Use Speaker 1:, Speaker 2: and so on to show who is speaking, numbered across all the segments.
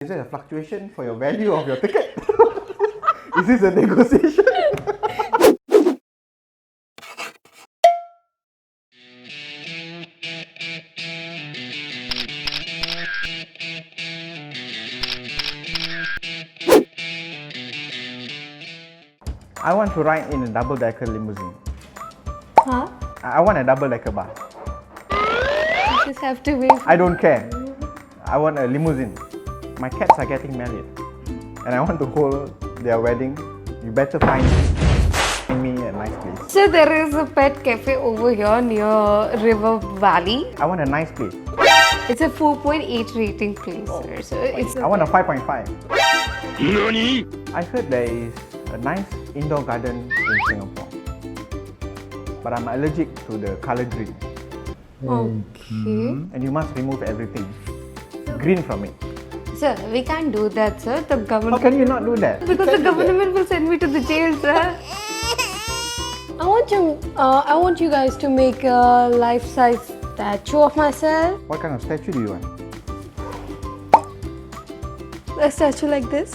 Speaker 1: Is there a fluctuation for your value of your ticket? Is this a negotiation? I want to ride in a double-decker limousine.
Speaker 2: Huh?
Speaker 1: I want a double-decker bus.
Speaker 2: You just have to wait.
Speaker 1: I don't care. I want a limousine. My cats are getting married, and I want to hold their wedding. You better find me a nice place.
Speaker 2: So there is a pet cafe over here near River Valley.
Speaker 1: I want a nice place.
Speaker 2: It's a 4.8 rating place, sir. So it's
Speaker 1: I want a 5.5. NANI? I heard there is a nice indoor garden in Singapore, but I'm allergic to the color green,
Speaker 2: okay.
Speaker 1: and you must remove everything green from it.
Speaker 2: Sir, we can't do that, sir. The
Speaker 1: How
Speaker 2: government.
Speaker 1: can you not do that?
Speaker 2: Because the government will send me to the jail, sir. I want you guys to make a life-size statue of myself.
Speaker 1: What kind of statue do you want?
Speaker 2: A statue like this.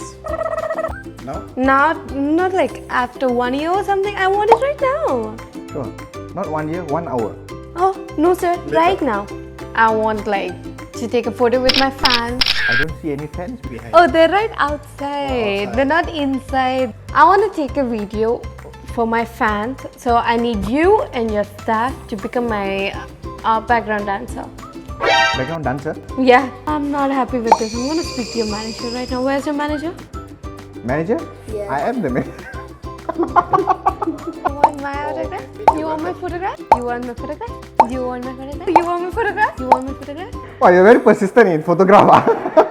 Speaker 1: No?
Speaker 2: Not like after 1 year or something. I want it right now.
Speaker 1: Sure. Not 1 year, 1 hour.
Speaker 2: Oh, no, sir. Right now. I want like to take a photo with my fans.
Speaker 1: I don't see any fans behind.
Speaker 2: Oh, they're right outside. They're not inside. I want to take a video for my fans. So I need you and your staff to become my background dancer.
Speaker 1: Background dancer?
Speaker 2: Yeah. I'm not happy with this. I'm going to speak to your manager right now. Where's your manager?
Speaker 1: Manager?
Speaker 2: Yeah.
Speaker 1: I am the manager.
Speaker 2: You want my autograph? You want my photograph? You want my photograph? You want my photograph? You want my photograph? You want my photograph?
Speaker 1: Oh, you're very persistent in photograph.